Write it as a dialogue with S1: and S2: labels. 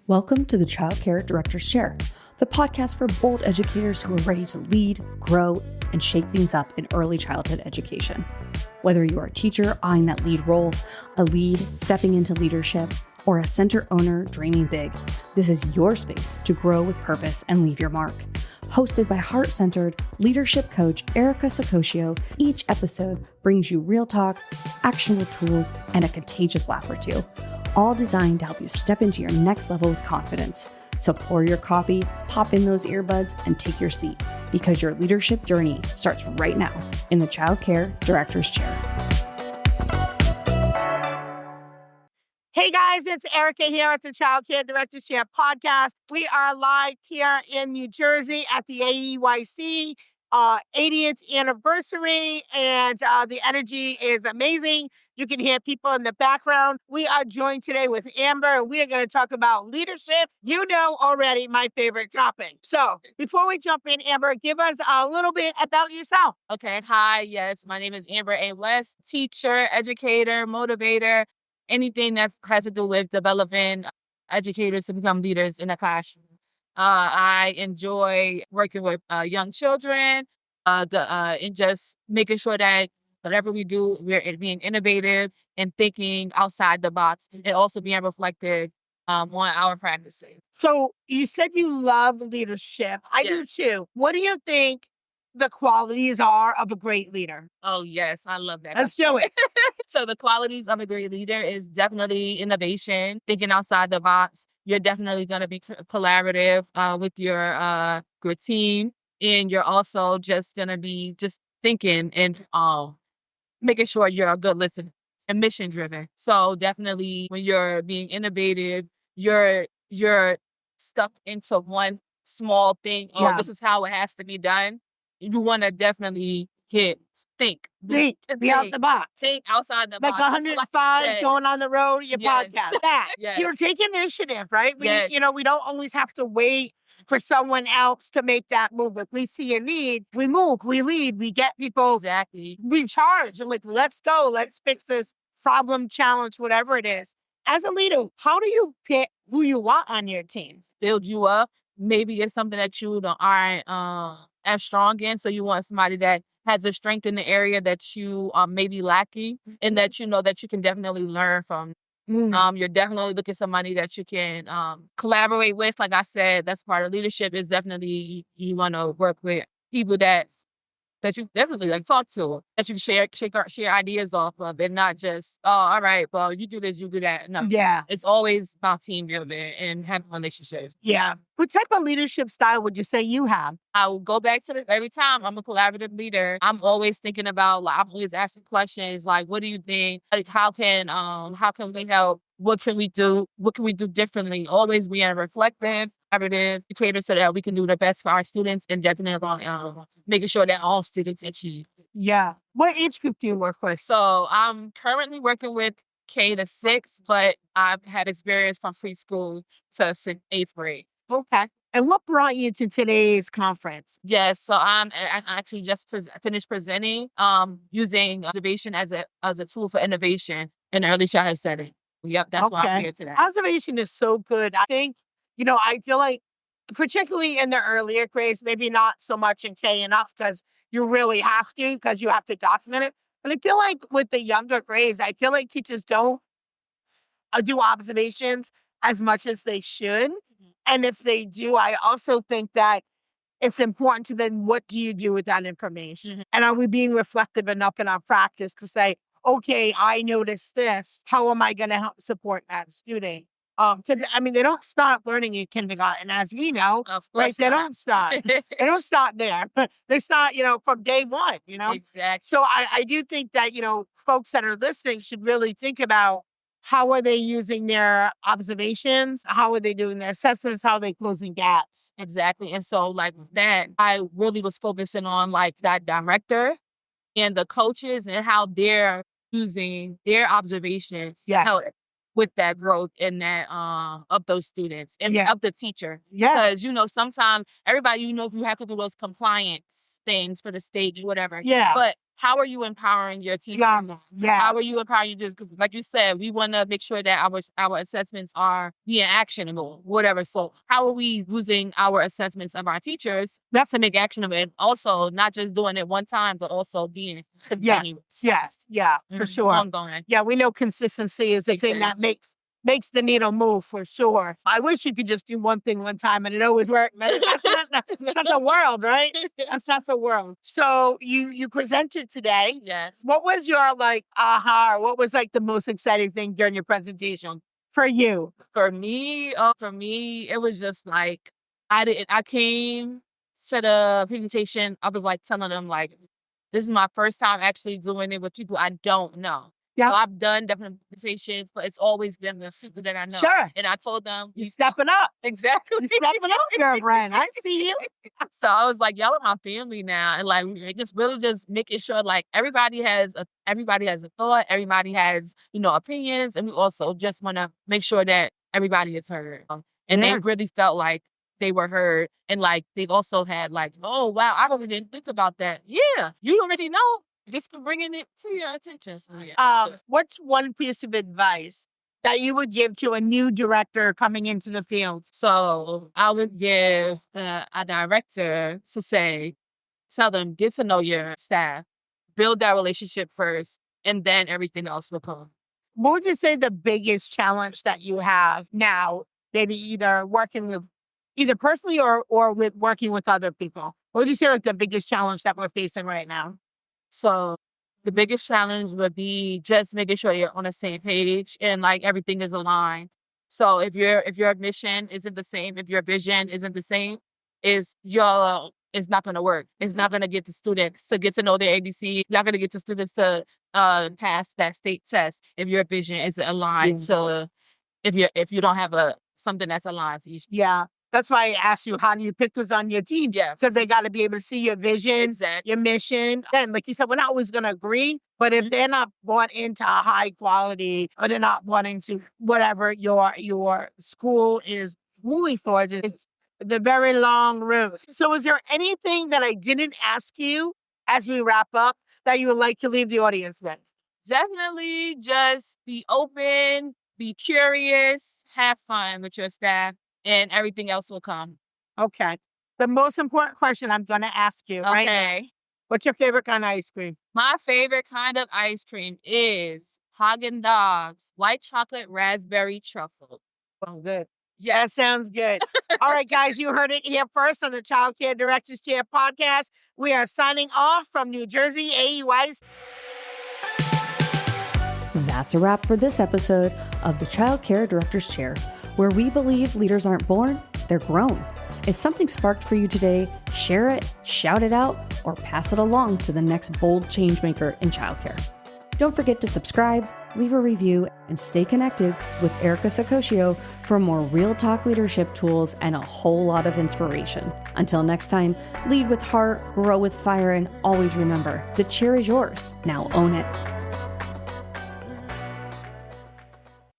S1: Welcome to the Child Care Director's Chair, the podcast for bold educators who are ready to lead, grow, and shake things up in early childhood education. Whether you are a teacher eyeing that lead role, a lead stepping into leadership, or a center owner dreaming big, this is your space to grow with purpose and leave your mark. Hosted by heart-centered leadership coach Erica Sacosio, each episode brings you real talk, actionable tools, and a contagious laugh or two, all designed to help you step into your next level with confidence. So pour your coffee, pop in those earbuds, and take your seat, because your leadership journey starts right now in the Child Care Director's Chair.
S2: Hey guys, it's Erica here at the Child Care Director's Chair podcast. We are live here in New Jersey at the AEYC 80th anniversary, and the energy is amazing. You can hear people in the background. We are joined today with Amber, and we are going to talk about leadership. You know already my favorite topic. So before we jump in, Amber, give us a little bit about yourself.
S3: Okay. Hi. Yes. My name is Amber A. West, teacher, educator, motivator, anything that has to do with developing educators to become leaders in the classroom. I enjoy working with young children and just making sure that whatever we do, we're being innovative and thinking outside the box, and also being reflective on our practices.
S2: So you said you love leadership. I do too. What do you think the qualities are of a great leader?
S3: Oh, yes. I love that.
S2: Let's do it.
S3: So the qualities of a great leader is definitely innovation, thinking outside the box. You're definitely going to be collaborative with your team. And you're also just going to be just thinking and making sure you're a good listener and mission driven. So definitely when you're being innovative, you're stuck into one small thing. Oh, this is how it has to be done. You want to definitely think
S2: out the box.
S3: Think outside the
S2: box. Like 105 going on the road, your podcast. You're taking initiative, right? We don't always have to wait for someone else to make that move. If we see a need, we move, we lead, we get people recharged and like, let's go, let's fix this problem, challenge, whatever it is. As a leader, how do you pick who you want on your team?
S3: Build you up. Maybe it's something that you aren't as strong in, so you want somebody that has a strength in the area that you may be lacking, and that you know that you can definitely learn from. You're definitely looking for somebody that you can collaborate with. Like I said, that's part of leadership, is definitely you want to work with people that you definitely talk to, that you share ideas off of, and not just, oh, all right, well, you do this, you do that. No.
S2: Yeah.
S3: It's always about team building and having relationships.
S2: Yeah. What type of leadership style would you say you have?
S3: I will go back to it every time. I'm a collaborative leader. I'm always thinking about, I'm always asking questions like, what do you think? Like, how can we help? What can we do? What can we do differently? Always being reflective, collaborative educator, so that we can do the best for our students, and definitely making sure that all students achieve.
S2: Yeah. What age group do you work with?
S3: So I'm currently working with K-6, but I've had experience from preschool to 8th grade.
S2: Okay. And what brought you to today's conference?
S3: Yes, so I actually just finished presenting using observation as a tool for innovation in early childhood setting. Yep, that's why I'm here today.
S2: Observation is so good. I think, I feel like particularly in the earlier grades, maybe not so much in K and up, because you really have to, because you have to document it. But I feel like with the younger grades, I feel like teachers don't do observations as much as they should. And if they do, I also think that it's important to then, what do you do with that information? And are we being reflective enough in our practice to say, okay, I noticed this. How am I going to help support that student? Because they don't start learning in kindergarten, as we know, right? They don't start. They don't start there. They start, from day one,
S3: Exactly.
S2: So I do think that, folks that are listening should really think about, how are they using their observations? How are they doing their assessments? How are they closing gaps?
S3: Exactly. And so that, I really was focusing on that director and the coaches and how they're using their observations to help with that growth and that of those students and of the teacher. Because sometimes everybody, you have to do those compliance things for the state or whatever.
S2: But
S3: how are you empowering your teachers?
S2: Yeah.
S3: How are you empowering your teachers? Because like you said, we want to make sure that our assessments are being actionable, whatever. So how are we using our assessments of our teachers to make actionable? And also not just doing it one time, but also being continuous.
S2: Yes. Yeah, for sure.
S3: Ongoing.
S2: Yeah, we know consistency is the thing that makes the needle move for sure. I wish you could just do one thing one time and it always worked. But that's not the world, right? That's not the world. So you presented today.
S3: Yes.
S2: What was your like aha? Or what was like the most exciting thing during your presentation for you?
S3: For me, it was just like I came to the presentation. I was like telling them like, this is my first time actually doing it with people I don't know.
S2: Yeah.
S3: So I've done different presentations, but it's always been the people that I know.
S2: Sure.
S3: And I told them,
S2: You stepping up.
S3: Exactly.
S2: You stepping up, girlfriend. I see you.
S3: So I was like, y'all are my family now. And like, just really just making sure like everybody has a thought, everybody has, opinions. And we also just want to make sure that everybody is heard. And they really felt like they were heard. And like, they also had like, oh, wow, I really didn't think about that. Yeah, you already know. Just for bringing it to your attention. So, yeah.
S2: What's one piece of advice that you would give to a new director coming into the field?
S3: So I would give a director to tell them, get to know your staff, build that relationship first, and then everything else will come.
S2: What would you say the biggest challenge that you have now, maybe either working with either personally or with working with other people? What would you say like the biggest challenge that we're facing right now?
S3: So the biggest challenge would be just making sure you're on the same page and like everything is aligned. So if your mission isn't the same, if your vision isn't the same, it's not going to work. It's not going to get the students to get to know their ABC. Not going to get the students to pass that state test if your vision isn't aligned. So if you don't have something that's aligned to each.
S2: Yeah. That's why I asked you, how do you pick who's on your team?
S3: Yes.
S2: Because they got to be able to see your vision, your mission. And like you said, we're not always going to agree, but if they're not bought into a high quality or they're not bought into whatever your school is moving towards, it's the very long road. So is there anything that I didn't ask you as we wrap up that you would like to leave the audience with?
S3: Definitely just be open, be curious, have fun with your staff. And everything else will come.
S2: Okay. The most important question I'm going to ask you right now. What's your favorite kind of ice cream?
S3: My favorite kind of ice cream is Haagen-Dazs white chocolate raspberry truffle.
S2: Oh, good.
S3: Yes.
S2: That sounds good. All right, guys, you heard it here first on the Child Care Directors Chair podcast. We are signing off from New Jersey, AUIC.
S1: That's a wrap for this episode of the Child Care Directors Chair, where we believe leaders aren't born, they're grown. If something sparked for you today, share it, shout it out, or pass it along to the next bold changemaker in childcare. Don't forget to subscribe, leave a review, and stay connected with Erica Sacoccio for more real talk leadership tools and a whole lot of inspiration. Until next time, lead with heart, grow with fire, and always remember, the chair is yours. Now own it.